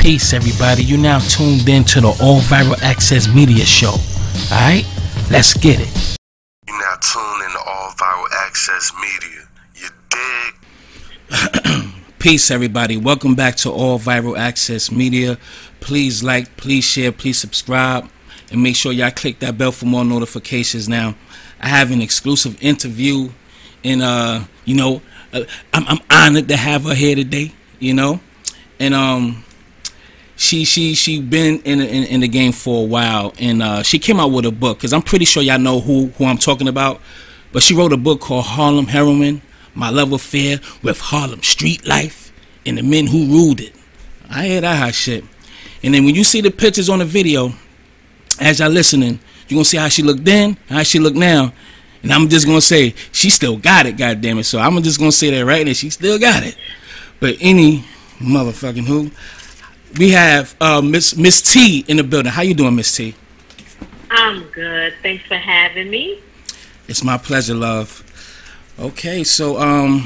Peace, everybody. You now tuned in to the All Viral Access Media Show. Alright? Let's get it. You now tuned in to All Viral Access Media. You dig? Peace, everybody. Welcome back to All Viral Access Media. Please like, please share, please subscribe, and make sure y'all click that bell for more notifications. Now, I have an exclusive interview, and I'm honored to have her here today. And she been in the game for a while, and she came out with a book, because I'm pretty sure y'all know who I'm talking about. But she wrote a book called Harlem Heroin: My Love Affair with Harlem Street Life and the Men Who Ruled It. I hear that hot shit. And then when you see the pictures on the video, as y'all listening, you're gonna see how she looked then, how she look now. And I'm just gonna say she still got it, goddammit. So I'm just gonna say that right now, she still got it. But any motherfucking who, we have Miss T in the building. How you doing, Miss T? I'm good. Thanks for having me. It's my pleasure, love. Okay, so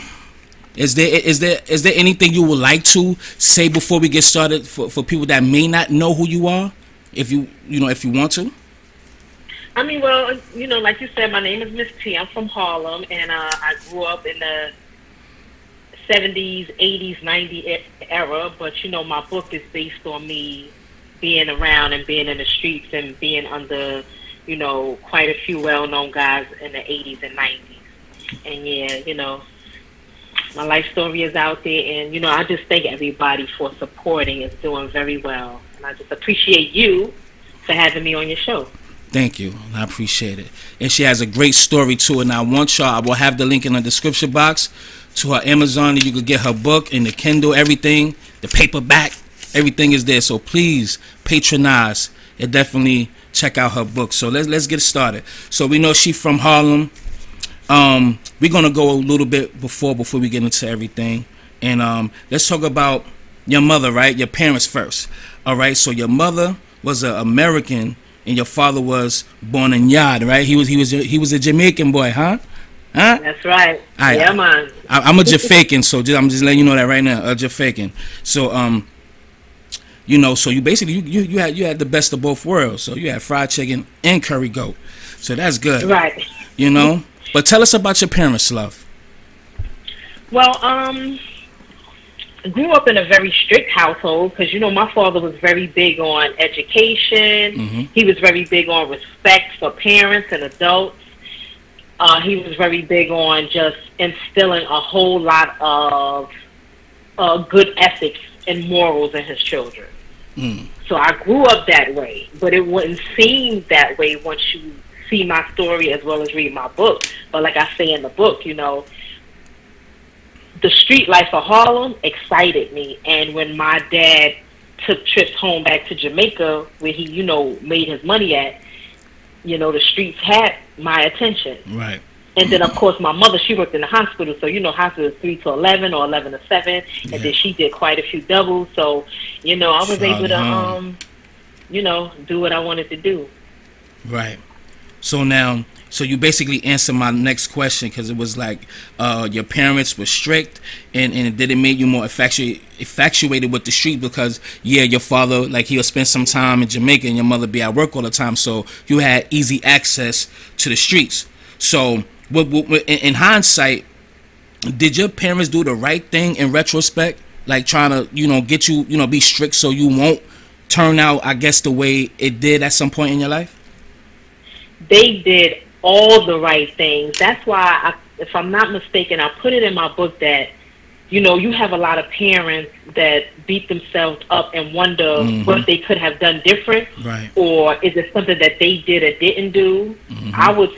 is there anything you would like to say before we get started for people that may not know who you are, if you want to? I mean, well, like you said, my name is Miss T. I'm from Harlem, and I grew up in the 70s, 80s, 90s era. But my book is based on me being around and being in the streets and being under, quite a few well-known guys in the 80s and 90s. And yeah, my life story is out there, and I just thank everybody for supporting. It's doing very well, and I just appreciate you for having me on your show. Thank you. I appreciate it. And she has a great story too. And I will have the link in the description box to her Amazon, and you can get her book and the Kindle, everything, the paperback, everything is there. So please patronize and definitely check out her book. So let's get started. So we know she's from Harlem. We're gonna go a little bit before we get into everything. And let's talk about your mother, right? Your parents first. All right. So your mother was an American, and your father was born in Yard, right? He was a Jamaican boy, huh? That's right. Yeah, man. I'm a Jamaican, so I'm just letting you know that right now, a Jamaican. So so you basically you had the best of both worlds. So you had fried chicken and curry goat. So that's good, right? But tell us about your parents, love. Well, I grew up in a very strict household because, my father was very big on education. Mm-hmm. He was very big on respect for parents and adults. He was very big on just instilling a whole lot of good ethics and morals in his children. Mm. So I grew up that way, but it wouldn't seem that way once you see my story as well as read my book. But like I say in the book, the street life of Harlem excited me. And when my dad took trips home back to Jamaica, where he, made his money at, the streets had my attention. Right. And then, of course, my mother, she worked in the hospital. So, hospital is 3 to 11 or 11 to 7. Yeah. And then she did quite a few doubles. So, I was able to, do what I wanted to do. Right. So now, you basically answered my next question, because it was like your parents were strict, and did it make you more infatuated with the street? Because your father, like, he'll spend some time in Jamaica, and your mother be at work all the time, so you had easy access to the streets. So in hindsight, did your parents do the right thing in retrospect, like trying to get you be strict so you won't turn out, I guess, the way it did at some point in your life? They did all the right things. That's why, if I'm not mistaken, I put it in my book that, you have a lot of parents that beat themselves up and wonder mm-hmm. what they could have done different. Right. Or is it something that they did or didn't do? Mm-hmm. I would,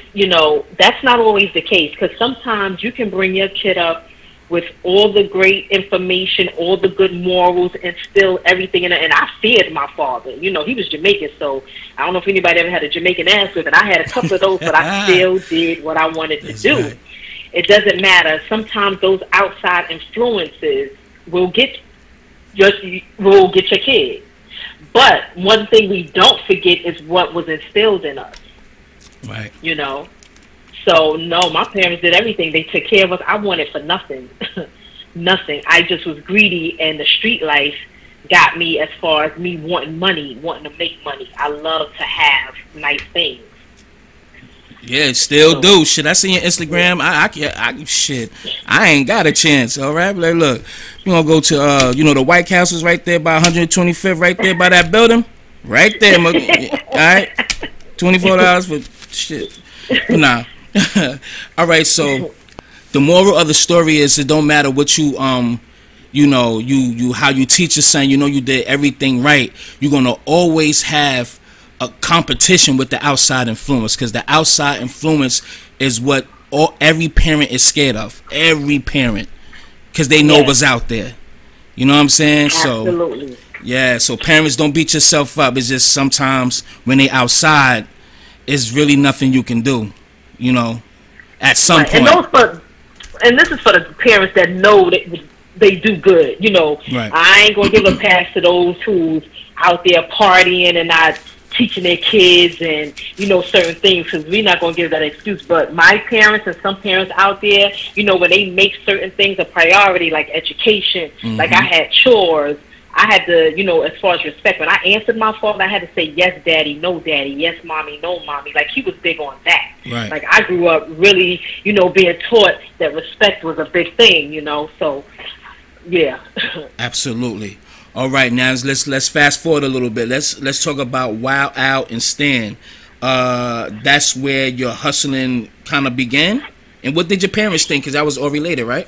that's not always the case, because sometimes you can bring your kid up with all the great information, all the good morals, and still everything in it. And I feared my father. He was Jamaican, so I don't know if anybody ever had a Jamaican ass with it. I had a couple of those, but I still did what I wanted to do. Right. It doesn't matter. Sometimes those outside influences will get your kid. But one thing we don't forget is what was instilled in us. Right. So, no, my parents did everything. They took care of us. I wanted for nothing. Nothing. I just was greedy, and the street life got me as far as me wanting money, wanting to make money. I love to have nice things. Yeah, still So, do. Shit, I see your Instagram. Shit, I ain't got a chance. All right, like, look, you gonna go to the White Castle's right there by 125th, right there by that building, right there. All right, $24 for shit. But nah. All right, so the moral of the story is it don't matter what you how you teach your son. You did everything right. You're gonna always have a competition with the outside influence, because the outside influence is what every parent is scared of. Every parent, because they know what's out there. You know what I'm saying? Absolutely. So yeah. So parents, don't beat yourself up. It's just sometimes when they outside, it's really nothing you can do. At some point. And this is for the parents that know that they do good. Right. I ain't gonna give a pass to those who's out there partying and not teaching their kids and certain things, because we're not going to give that excuse. But my parents and some parents out there, when they make certain things a priority, like education, like I had chores, I had to, as far as respect, when I answered my phone, I had to say yes daddy, no daddy, yes mommy, no mommy. Like he was big on that. Right. Like I grew up really being taught that respect was a big thing, so yeah. Absolutely. All right, now let's fast forward a little bit. Let's talk about Wild Out and Stan. That's where your hustling kind of began. And what did your parents think? Because that was all related, right?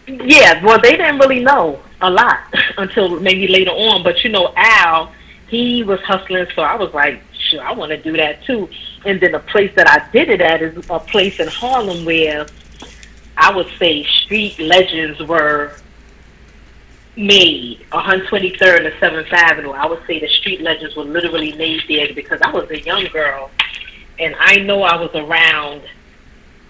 Yeah, well, they didn't really know a lot until maybe later on. But Al, he was hustling, so I was like, sure, I want to do that too. And then the place that I did it at is a place in Harlem where I would say street legends were made, 123rd and 7th Avenue. I would say the street legends were literally made there because I was a young girl, and I know I was around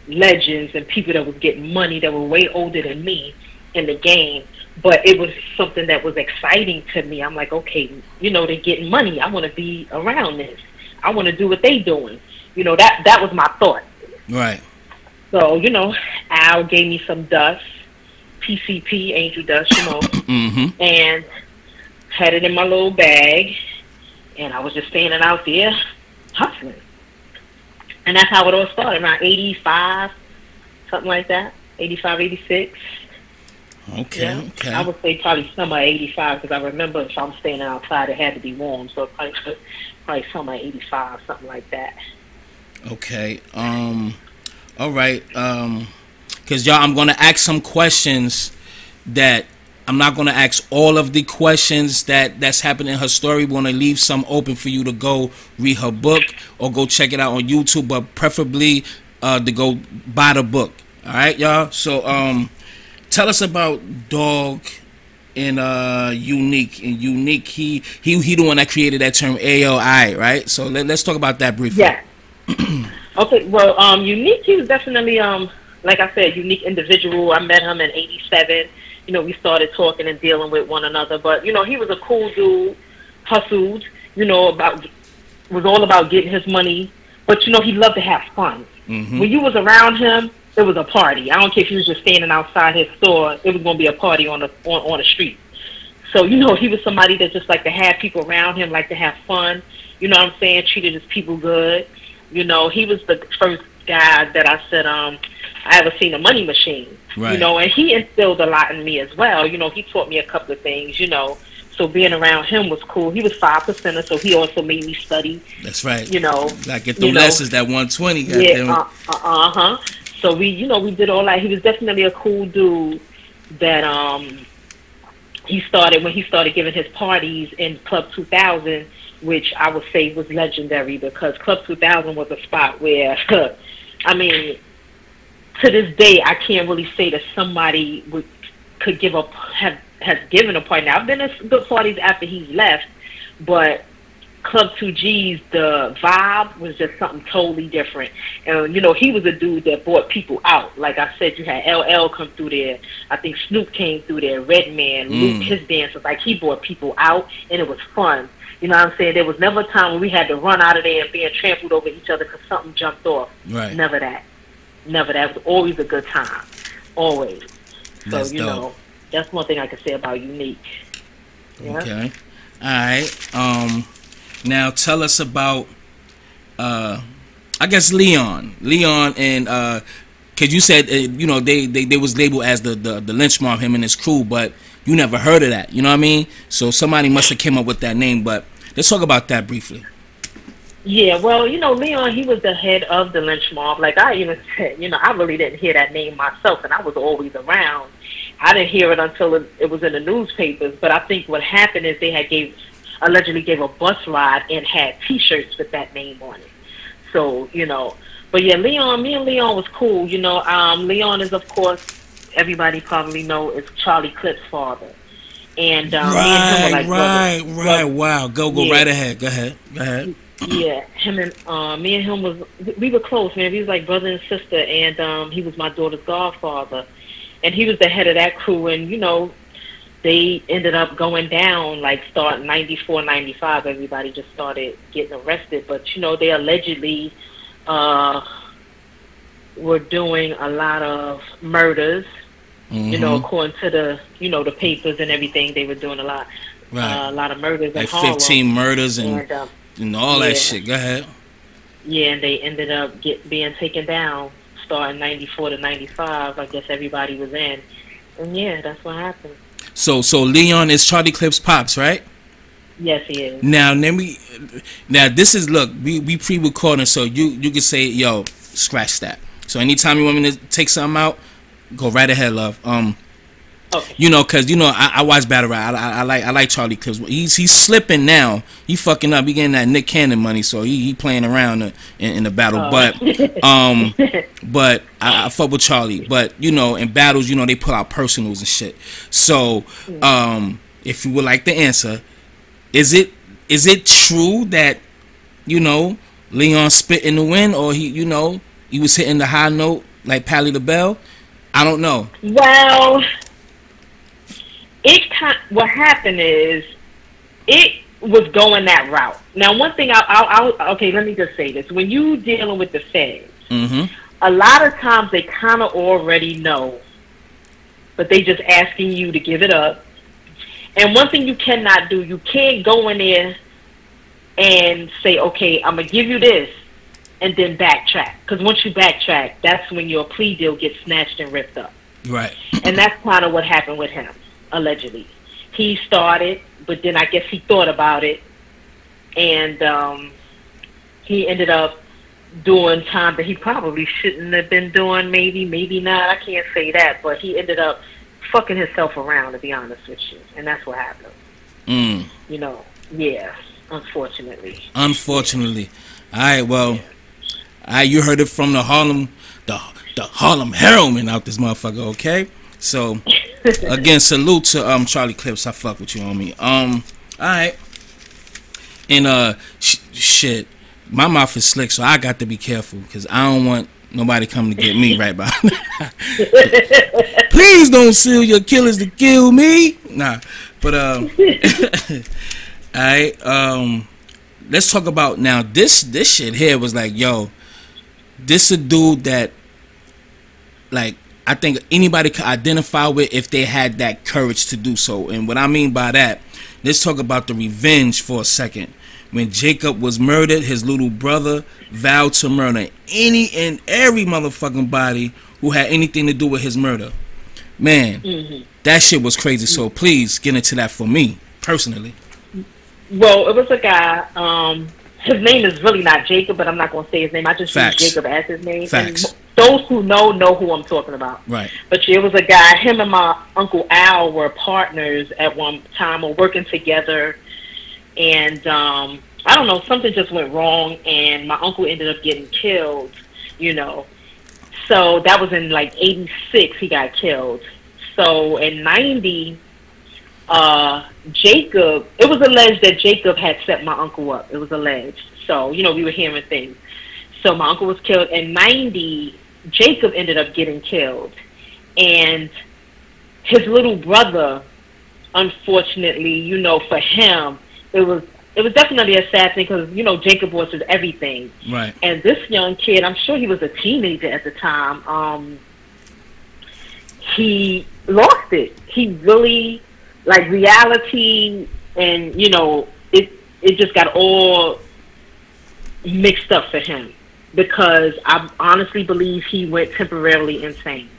legends and people that was getting money that were way older than me in the game, but it was something that was exciting to me. I'm like, okay, they're getting money. I want to be around this. I want to do what they doing. That was my thought. Right. So, Al gave me some dust. PCP, angel dust, and had it in my little bag, and I was just standing out there hustling. And that's how it all started, around 85, something like that, 85, 86. Okay, yeah. okay. I would say probably summer 85, because I remember if I'm standing outside, it had to be warm, so probably summer 85, something like that. Okay, all right, because y'all, I'm going to ask some questions that I'm not going to ask all of the questions that's happening in her story. We're going to leave some open for you to go read her book or go check it out on YouTube, but preferably to go buy the book. All right, y'all? So tell us about Dog and Unique. And Unique, he the one that created that term ALI, right? So let's talk about that briefly. Yeah. Okay, well, Unique, he was definitely... like I said, unique individual. I met him in 87. We started talking and dealing with one another. But, he was a cool dude, hustled, was all about getting his money. But, he loved to have fun. When you was around him, it was a party. I don't care if he was just standing outside his store. It was going to be a party on the street. So, he was somebody that just liked to have people around him, liked to have fun. You know what I'm saying? Treated his people good. He was the first guy that I said, I ever seen a money machine, right. And he instilled a lot in me as well. He taught me a couple of things, so being around him was cool. He was 5%, so he also made me study. That's right. Like get the lessons, that 120. Yeah, So we did all that. He was definitely a cool dude that, when he started giving his parties in Club 2000, which I would say was legendary, because Club 2000 was a spot where, to this day, I can't really say that somebody has given a party. Now, I've been at good parties after he's left, but Club 2G's, the vibe was just something totally different. And, he was a dude that brought people out. Like I said, you had LL come through there. I think Snoop came through there, Redman, Luke, his dancers. Like, he brought people out, and it was fun. You know what I'm saying? There was never a time when we had to run out of there and being trampled over each other because something jumped off. Right. Never that. It was always a good time. Always. So, That's dope. That's one thing I can say about Unique. Yeah. Okay. All right. Now tell us about I guess Leon and cause you said you know they was labeled as the lynch mob, him and his crew, but you never heard of that. You know what I mean? So somebody must have came up with that name. But let's talk about that briefly. Yeah, well, you know, Leon, he was the head of the lynch mob. Like I even said, you know, I really didn't hear that name myself, and I was always around. I didn't hear it until it was in the newspapers. But I think what happened is they had allegedly gave a bus ride and had T-shirts with that name on it. So, you know, but yeah, me and Leon was cool. You know, Leon is, of course, everybody probably know is Charlie Clip's father. And me and him were like right. Wow, go yeah. right ahead. Go ahead. Yeah, him and me and him we were close, man. We was like brother and sister, and he was my daughter's godfather, and he was the head of that crew. And you know, they ended up going down like starting 94, 95. Everybody just started getting arrested, but you know, they allegedly were doing a lot of murders. Mm-hmm. You know, according to the papers and everything, they were doing a lot of murders like in Harlem. 15 murders and all that shit. Go ahead. Yeah, and they ended up being taken down starting 94 to 95. I guess everybody was in, and yeah, that's what happened. So Leon is Charlie Clip's pops, right? Yes, he is. Now this is, look, we pre-recording, so you can say, yo, scratch that. So anytime you want me to take something out, go right ahead, love. Okay. You know, cause you know I watch battle rap. I like Charlie Clips. He's slipping now. He fucking up. He getting that Nick Cannon money, so he playing around in the battle. But I fuck with Charlie. But you know, in battles, you know, they pull out personals and shit. So if you would like the answer, is it true that, you know, Leon spit in the wind, or he was hitting the high note like Pally the Bell? I don't know. Well, what happened is it was going that route. Now, one thing okay, let me just say this: when you dealing with the feds, a lot of times they kind of already know, but they just asking you to give it up. And one thing you cannot do, you can't go in there and say, okay, I'm gonna give you this, and then backtrack. Because once you backtrack, that's when your plea deal gets snatched and ripped up. Right. And that's kind of what happened with him, allegedly. He started, but then I guess he thought about it, and he ended up doing time that he probably shouldn't have been doing, maybe not. I can't say that, but he ended up fucking himself around, to be honest with you. And that's what happened. You know, yeah, unfortunately. Unfortunately. All right, well... you heard it from the Harlem Heroin out this motherfucker, okay? So, again, salute to Charlie Clips. I fuck with you, homie. Alright. And shit, my mouth is slick, so I got to be careful, because I don't want nobody coming to get me right behind. Please don't sue your killers to kill me. Nah, but alright. Let's talk about now. This shit here was like, yo, this a dude that, like, I think anybody could identify with if they had that courage to do so. And what I mean by that, let's talk about the revenge for a second. When Jacob was murdered, his little brother vowed to murder any and every motherfucking body who had anything to do with his murder. Man, that shit was crazy. So please get into that for me, personally. Well, it was a guy, his name is really not Jacob, but I'm not going to say his name. I just use Jacob as his name. Facts. And those who know who I'm talking about. Right. But it was a guy, him and my Uncle Al were partners at one time, or working together. And I don't know, something just went wrong, and my uncle ended up getting killed, you know. So that was in like 86 he got killed. So in 90... Jacob, it was alleged that Jacob had set my uncle up. It was alleged. So, you know, we were hearing things. So my uncle was killed. In 90, Jacob ended up getting killed. And his little brother, unfortunately, you know, for him, it was definitely a sad thing because, you know, Jacob was his everything. Right. And this young kid, I'm sure he was a teenager at the time, he lost it. He really... like reality, and it just got all mixed up for him, because I honestly believe he went temporarily insane.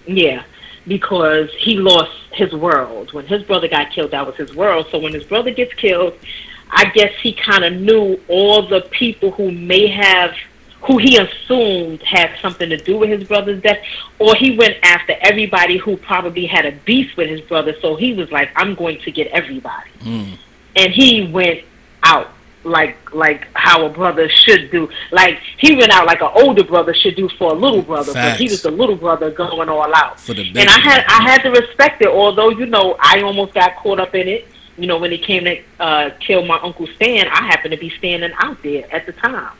Yeah, because he lost his world. When his brother got killed, that was his world. So when his brother gets killed, I guess he kind of knew all the people who he assumed had something to do with his brother's death, or he went after everybody who probably had a beef with his brother. So he was like, I'm going to get everybody. And he went out like how a brother should do. Like, he went out like an older brother should do for a little brother. But he was the little brother going all out. And I had to respect it, although, I almost got caught up in it. When it came to kill my Uncle Stan, I happened to be standing out there at the time.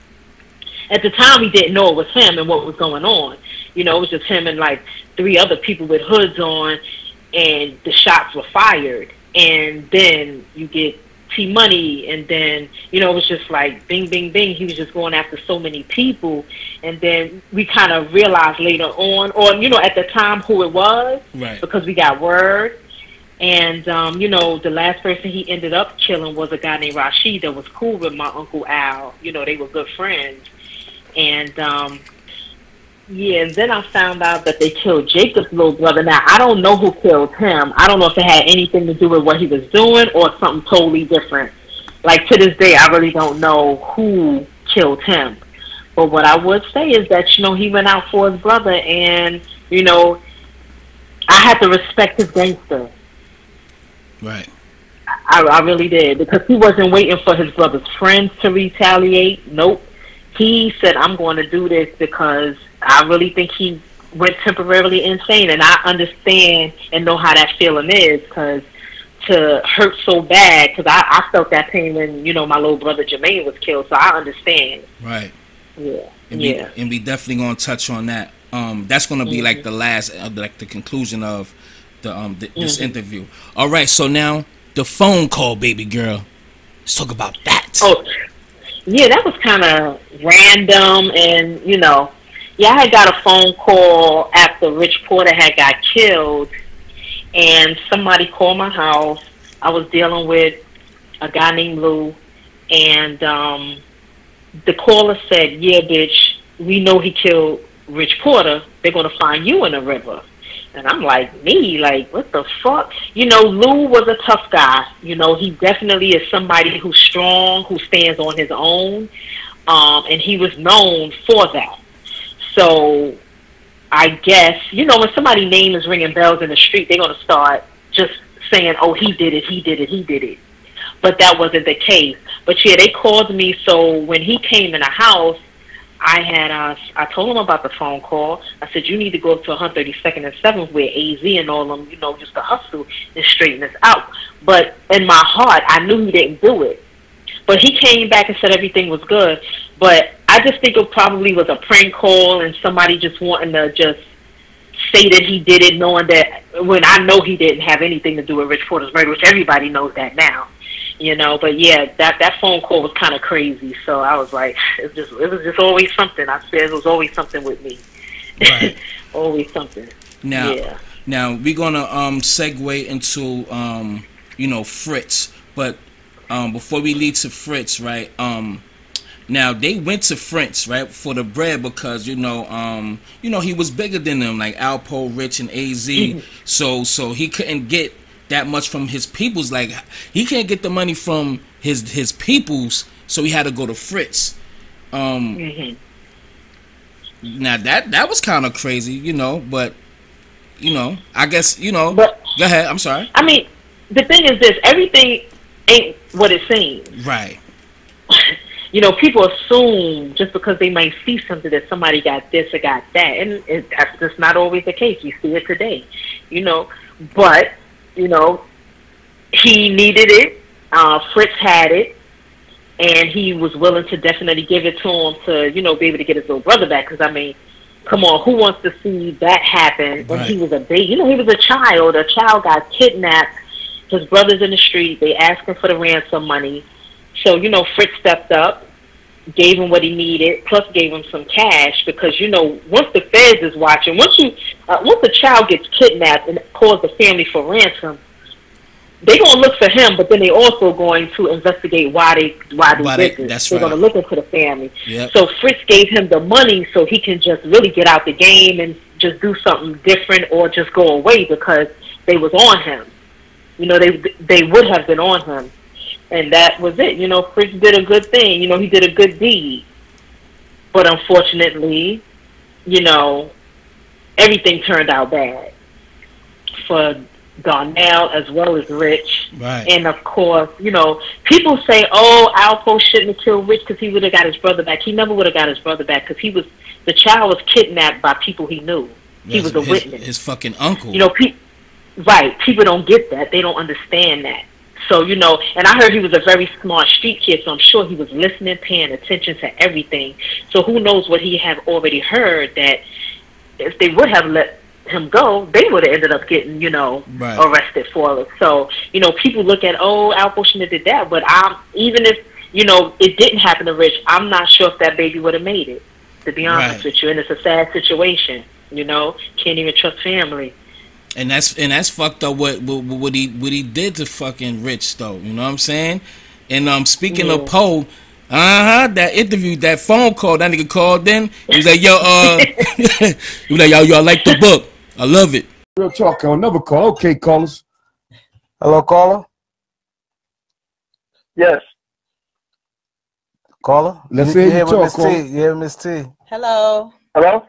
At the time, we didn't know it was him and what was going on. It was just him and like 3 other people with hoods on, and the shots were fired. And then you get T-Money, and then, it was just like bing, bing, bing. He was just going after so many people. And then we kind of realized later on, or, at the time who it was, right, because we got word. And, the last person he ended up killing was a guy named Rashid that was cool with my Uncle Al. They were good friends. And, and then I found out that they killed Jacob's little brother. Now, I don't know who killed him. I don't know if it had anything to do with what he was doing or something totally different. Like, to this day, I really don't know who killed him. But what I would say is that, he went out for his brother, and, I had to respect his gangster. Right. I really did, because he wasn't waiting for his brother's friends to retaliate. Nope. He said, I'm going to do this because I really think he went temporarily insane. And I understand and know how that feeling is, because to hurt so bad, because I felt that pain when, my little brother Jermaine was killed. So I understand. Right. Yeah. And we definitely going to touch on that. That's going to be like the last, like the conclusion of this interview. All right, so now the phone call, baby girl. Let's talk about that. Oh, yeah, that was kind of random, and I had got a phone call after Rich Porter had got killed, and somebody called my house. I was dealing with a guy named Lou, and the caller said, "Yeah, bitch, we know he killed Rich Porter. They're gonna find you in the river." And I'm like, me? Like, what the fuck? Lou was a tough guy. He definitely is somebody who's strong, who stands on his own. And he was known for that. So I guess, when somebody's name is ringing bells in the street, they're going to start just saying, oh, he did it, he did it, he did it. But that wasn't the case. But yeah, they called me. So when he came in the house, I told him about the phone call. I said, you need to go to 132nd and 7th where AZ and all them, just to hustle and straighten this out. But in my heart, I knew he didn't do it. But he came back and said everything was good. But I just think it probably was a prank call and somebody just wanting to just say that he did it, knowing that when I know he didn't have anything to do with Rich Porter's murder, which everybody knows that now. But yeah, that phone call was kind of crazy. So I was like, it was just always something. I said it was always something with me. Right. Always something. Now we're gonna segue into Fritz, but before we lead to Fritz, right? Now they went to Fritz, right, for the bread because he was bigger than them, like Alpo, Rich, and AZ. So he couldn't get that much from his peoples. Like, he can't get the money from his peoples, so he had to go to Fritz. Now that was kind of crazy, but I guess But go ahead. I'm sorry. I mean, the thing is this: everything ain't what it seems. Right. People assume just because they might see something that somebody got this or got that, and that's just not always the case. You see it today, but. He needed it. Fritz had it, and he was willing to definitely give it to him to, be able to get his little brother back. Because, I mean, come on, who wants to see that happen when he was a baby? He was a child. A child got kidnapped. His brother's in the street. They asked him for the ransom money. So, Fritz stepped up. gave him what he needed, plus gave him some cash because, you know, once the feds is watching, once the child gets kidnapped and calls the family for ransom, they're going to look for him, but then they also going to investigate why they did this. They're going to look into the family. Yep. So Fritz gave him the money so he can just really get out the game and just do something different or just go away because they was on him. You know, they would have been on him. And that was it. You know, Fritz did a good thing. You know, he did a good deed. But unfortunately, you know, everything turned out bad for Darnell as well as Rich. Right. And of course, you know, people say, oh, Alpo shouldn't have killed Rich because he would have got his brother back. He never would have got his brother back because the child was kidnapped by people he knew. He was a witness. His fucking uncle. You know, right. People don't get that. They don't understand that. So, you know, and I heard he was a very smart street kid, so I'm sure he was listening, paying attention to everything. So who knows what he have already heard, that if they would have let him go, they would have ended up getting, you know, arrested for it. So, you know, people look at, oh, Alpo shouldn't have did that, but even if, you know, it didn't happen to Rich, I'm not sure if that baby would have made it, to be honest with you. And it's a sad situation, you know, can't even trust family. And that's fucked up what he did to fucking Rich though, you know what I'm saying? And speaking of Poe, that interview, that phone call, that nigga called in. He was like, yo, he was like, yo, I like the book. I love it. Real talk, I'll never call. Okay, callers. Hello, caller? Yes. Caller? Let's hear you talk, caller. You here with Miss T? Hello. Hello?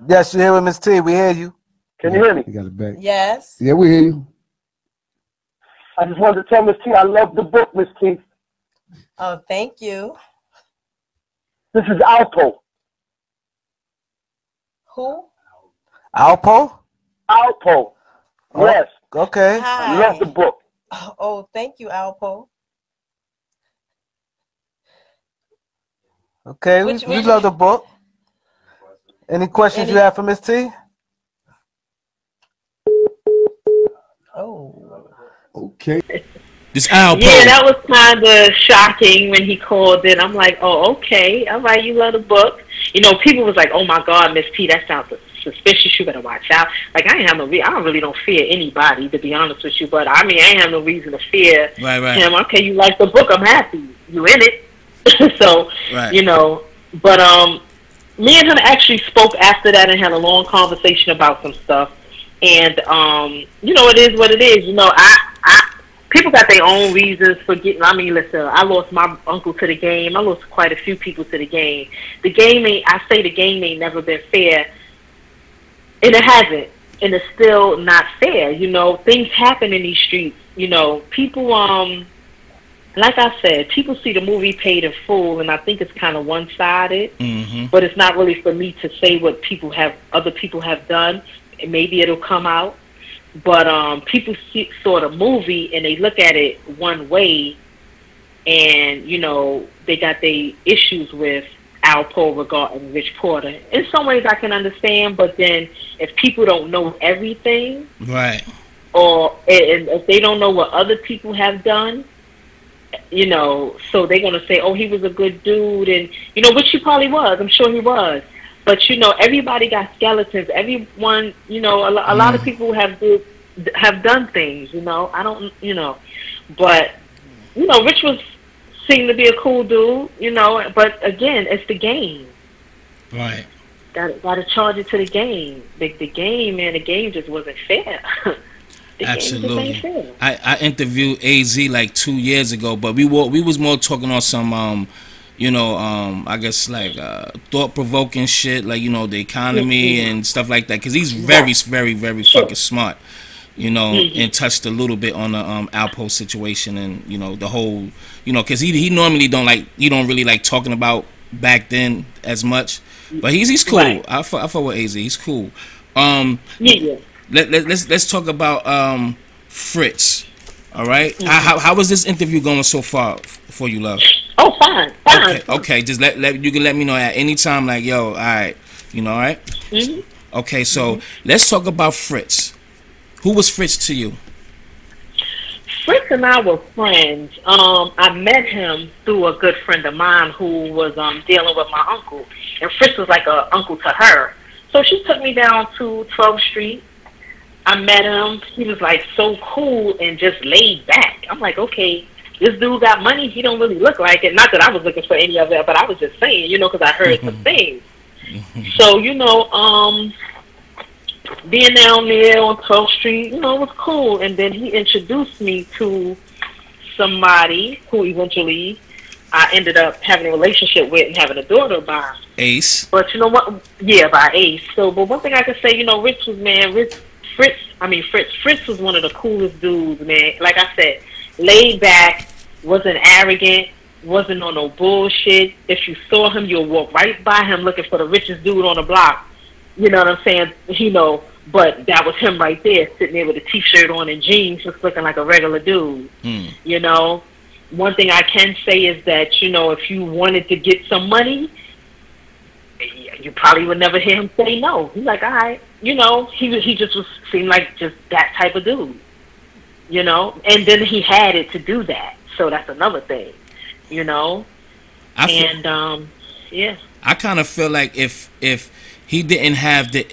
Yes, you here with Miss T. We hear you. Can you hear me? You got it back. Yes. Yeah, we hear you. I just wanted to tell Miss T I love the book, Miss T. Oh, thank you. This is Alpo. Who? Alpo? Alpo. Oh, yes. Okay. Hi. I love the book. Oh, thank you, Alpo. Okay, we love the book. Any questions you have for Miss T? Oh. Okay. This Alpo. Yeah, that was kind of shocking when he called in. I'm like, oh, okay, all right, you love the book. You know, people was like, oh my God, Miss T, that sounds suspicious. You better watch out. Like, I really don't fear anybody, to be honest with you. But I mean, I ain't have no reason to fear him. Okay, you like the book? I'm happy. You in it? So, you know. But me and him actually spoke after that and had a long conversation about some stuff. And you know, it is what it is. You know, people got their own reasons for getting. I mean, listen, I lost my uncle to the game. I lost quite a few people to the game. The game ain't never been fair, and it hasn't, and it's still not fair. You know, things happen in these streets. You know, people, like I said, people see the movie Paid in Full, and I think it's kind of one-sided. But it's not really for me to say what other people have done. And maybe it'll come out. But people saw the movie and they look at it one way, and you know, they got their issues with Alpo regarding Rich Porter. In some ways I can understand, but then if people don't know everything, or if they don't know what other people have done, you know, so they're gonna say, oh, he was a good dude, and you know, which he probably was. I'm sure he was. But, you know, everybody got skeletons. Everyone, you know, a lot of people have done things, you know. I don't, you know. But, you know, Rich seemed to be a cool dude, you know. But, again, it's the game. Right. Got to charge it to the game. The game, man, the game just wasn't fair. Absolutely. I interviewed AZ like 2 years ago, but we was more talking on some you know, I guess like thought-provoking shit, like, you know, the economy and stuff like that, because he's very, very, very fucking smart, you know, and touched a little bit on the Alpo situation and, you know, the whole, you know, because he normally don't really like talking about back then as much, but he's cool. I fuck with AZ. He's cool. Let's talk about Fritz. All right. How was this interview going so far for you, love? Oh, fine. Okay. Just you can let me know at any time. Like, yo, all right. You know, all right. Okay. So let's talk about Fritz. Who was Fritz to you? Fritz and I were friends. I met him through a good friend of mine who was dealing with my uncle, and Fritz was like a uncle to her. So she took me down to 12th Street. I met him. He was like so cool and just laid back. I'm like, okay, this dude got money. He don't really look like it. Not that I was looking for any of it, but I was just saying, you know, because I heard some things. So, you know, being down there on 12th Street, you know, it was cool. And then he introduced me to somebody who eventually I ended up having a relationship with and having a daughter by. Ace. But you know what? Yeah, by Ace. So, but one thing I could say, you know, Fritz was one of the coolest dudes, man. Like I said, laid back, wasn't arrogant, wasn't on no bullshit. If you saw him, you'll walk right by him looking for the richest dude on the block. You know what I'm saying? You know, but that was him right there, sitting there with a t-shirt on and jeans, just looking like a regular dude. You know, one thing I can say is that, you know, if you wanted to get some money, you probably would never hear him say no. He's like, all right. You know, he just seemed like just that type of dude. You know, and then he had it to do that. So that's another thing. You know, yeah. I kind of feel like if he didn't have the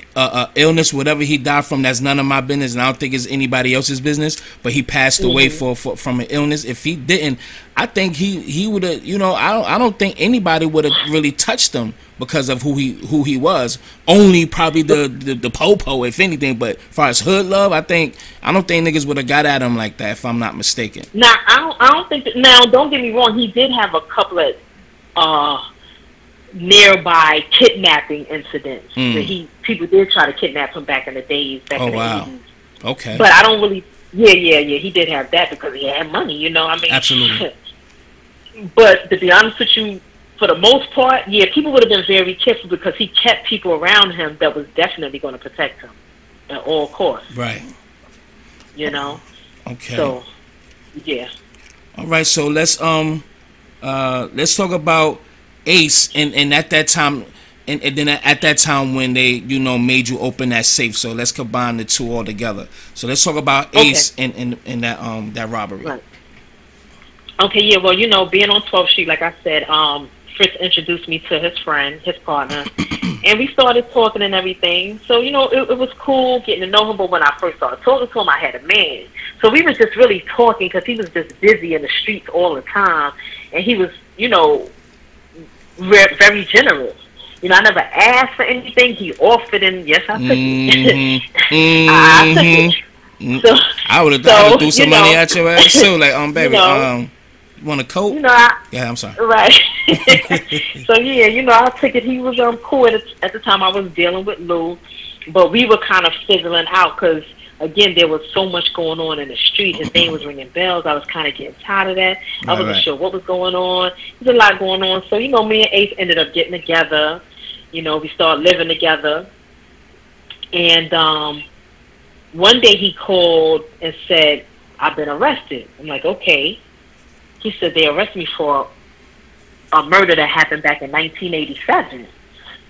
illness, whatever he died from, that's none of my business, and I don't think it's anybody else's business. But he passed away from an illness. If he didn't, I think he would have. You know, I don't think anybody would have really touched him because of who he was. Only probably the po-po, if anything. But as far as hood love, I don't think niggas would have got at him like that, if I'm not mistaken. Now I don't think. Now don't get me wrong. He did have a couple of nearby kidnapping incidents. People did try to kidnap him back in the days, back in the 80s. Okay. But I don't really, yeah, he did have that because he had money, you know, I mean. Absolutely. But to be honest with you, for the most part, yeah, people would have been very careful because he kept people around him that was definitely going to protect him at all costs. Right. You know? Okay. So, yeah. All right, so let's talk about Ace and at that time, and then at that time when they, you know, made you open that safe. So let's combine the two all together. So let's talk about Ace and that robbery. Right. Okay, yeah, well, you know, being on 12th Street, like I said, Fritz introduced me to his friend, his partner, and we started talking and everything. So, you know, it was cool getting to know him, but when I first started talking to him, I had a man. So we was just really talking because he was just busy in the streets all the time, and he was, you know, very generous. You know, I never asked for anything. He offered, and yes, I took it. I took it. So, I would have threw some money at your ass too. Like, baby, you want a coat? You know, yeah, I'm sorry. Right. So yeah, you know, I took it. He was cool at the time. I was dealing with Lou, but we were kind of fizzling out because, again, there was so much going on in the street. His name was ringing bells. I was kind of getting tired of that. I wasn't sure what was going on. There's a lot going on. So, you know, me and Ace ended up getting together. You know, we started living together. And one day he called and said, I've been arrested. I'm like, okay. He said they arrested me for a murder that happened back in 1987.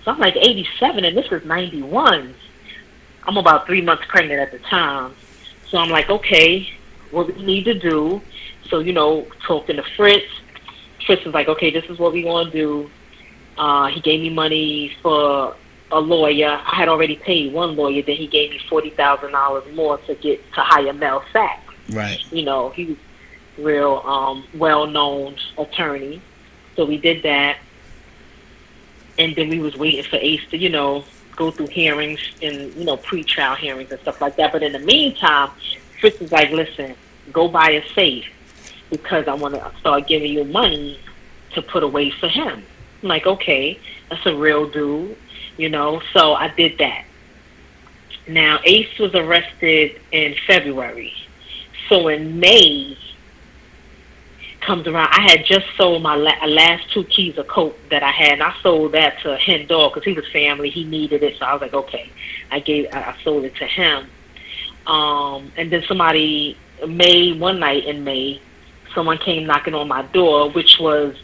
So I'm like, 87, and this is 91. I'm about 3 months pregnant at the time. So I'm like, okay, what we need to do. So, you know, talking to Fritz. Fritz was like, okay, this is what we want to do. He gave me money for a lawyer. I had already paid one lawyer. Then he gave me $40,000 more to hire Mel Sachs. Right. You know, he was real well-known attorney. So we did that. And then we was waiting for Ace to, you know, go through hearings and, you know, pre-trial hearings and stuff like that. But in the meantime, Fritz was like, listen, go buy a safe because I want to start giving you money to put away for him. I'm like, okay, that's a real dude, you know. So I did that. Now, Ace was arrested in February. So in May comes around, I had just sold my last 2 keys of coke that I had, and I sold that to Hen Dog because he was family. He needed it, so I was like, okay. I sold it to him. And then one night in May, someone came knocking on my door, which was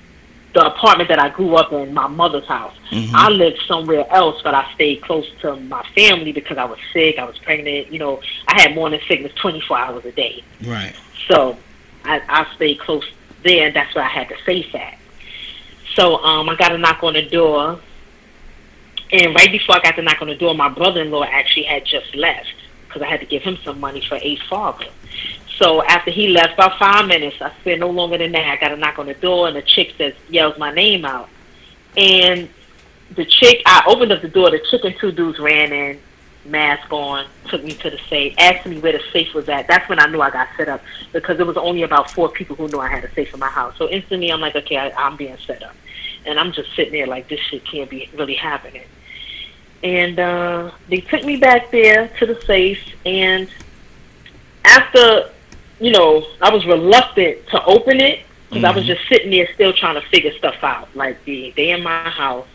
the apartment that I grew up in, my mother's house. I lived somewhere else, but I stayed close to my family because I was sick, I was pregnant. You know, I had morning sickness 24 hours a day. Right. So I stayed close there, and that's where I had the safe at. So I got a knock on the door, and right before I got the knock on the door, my brother-in-law actually had just left because I had to give him some money for Ace's father. So after he left, about 5 minutes, I said no longer than that, I got a knock on the door, and the chick yells my name out. And the chick, I opened up the door, the chick and two dudes ran in, mask on, took me to the safe, asked me where the safe was at. That's when I knew I got set up, because there was only about 4 people who knew I had a safe in my house. So instantly I'm like, okay, I'm being set up. And I'm just sitting there like, this shit can't be really happening. And they took me back there to the safe, and after, you know, I was reluctant to open it, because I was just sitting there still trying to figure stuff out. Like, they in my house,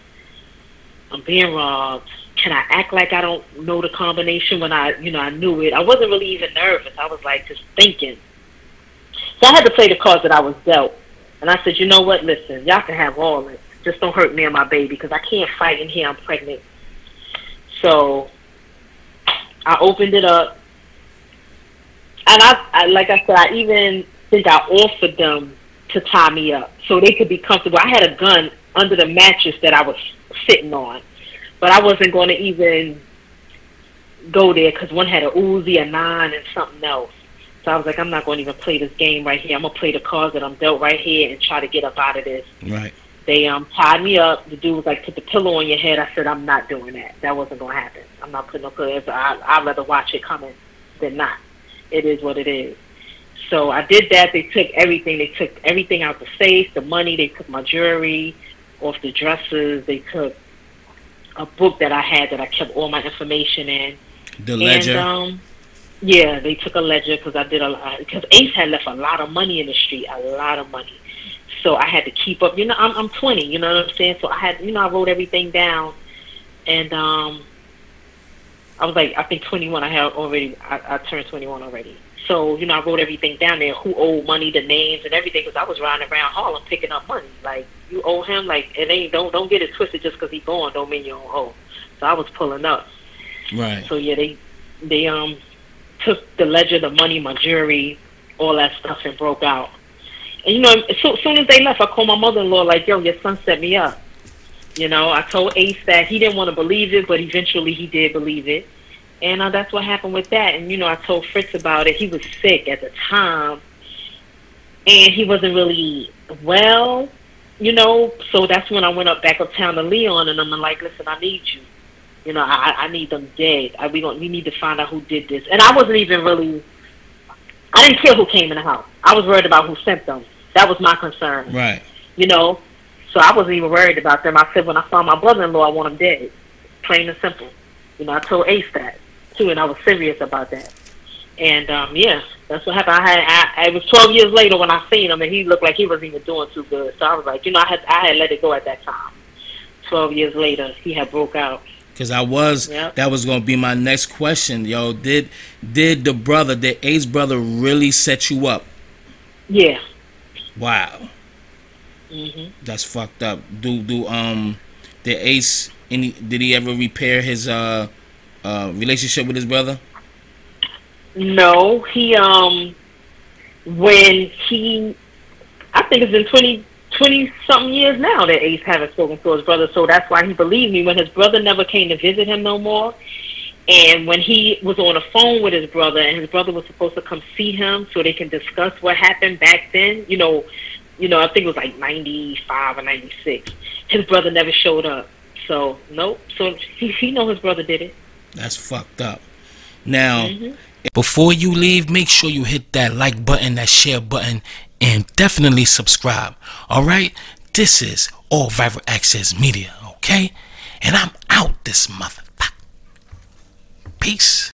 I'm being robbed. Can I act like I don't know the combination when I knew it? I wasn't really even nervous. I was like just thinking. So I had to play the cards that I was dealt. And I said, you know what? Listen, y'all can have all it. Just don't hurt me and my baby, because I can't fight in here. I'm pregnant. So I opened it up. And I like I said, I even think I offered them to tie me up so they could be comfortable. I had a gun under the mattress that I was sitting on, but I wasn't going to even go there because one had a Uzi, a 9, and something else. So I was like, I'm not going to even play this game right here. I'm going to play the cards that I'm dealt right here and try to get up out of this. Right. They tied me up. The dude was like, put the pillow on your head. I said, I'm not doing that. That wasn't going to happen. I'm not putting no pillow. I'd rather watch it coming than not. It is what it is. So I did that. They took everything. They took everything out the safe, the money. They took my jewelry off the dressers. They took a book that I had that I kept all my information in. The ledger. And, yeah, they took a ledger because I did a lot. Because Ace had left a lot of money in the street, a lot of money. So I had to keep up. You know, I'm 20. You know what I'm saying? So I had, I wrote everything down, and I was like, I think 21. I turned 21 already. So, I wrote everything down there, who owed money, the names and everything, because I was riding around Harlem picking up money. Like, you owe him, like, it ain't, don't get it twisted just because he's gone, don't mean you don't owe. So I was pulling up. Right. So, yeah, they took the ledger, the money, my jewelry, all that stuff, and broke out. And, so soon as they left, I called my mother-in-law, like, yo, your son set me up. I told Ace that he didn't want to believe it, but eventually he did believe it. And that's what happened with that. And, I told Fritz about it. He was sick at the time, and he wasn't really well, So that's when I went back uptown to Leon, and I'm like, listen, I need you. I need them dead. We need to find out who did this. And I wasn't even really, I didn't care who came in the house. I was worried about who sent them. That was my concern. Right. So I wasn't even worried about them. I said, when I saw my brother-in-law, I want him dead. Plain and simple. I told Ace that, too, and I was serious about that. And, yeah, that's what happened. It was 12 years later when I seen him, and he looked like he wasn't even doing too good. So I was like, I had let it go at that time. 12 years later, he had broke out. Because that was going to be my next question, yo. Did the Ace brother really set you up? Yeah. Wow. That's fucked up. Did Ace did he ever repair his relationship with his brother? No, he when he, I think it's been 20 something years now that Ace haven't spoken to his brother, so that's why he believed me when his brother never came to visit him no more. And when he was on the phone with his brother, and his brother was supposed to come see him so they can discuss what happened back then, I think it was like 95 or 96. His brother never showed up. So, nope. So, he know his brother did it. That's fucked up. Now, before you leave, make sure you hit that like button, that share button, and definitely subscribe. All right? This is All Viral Access Media, okay? And I'm out this motherfucker. Peace.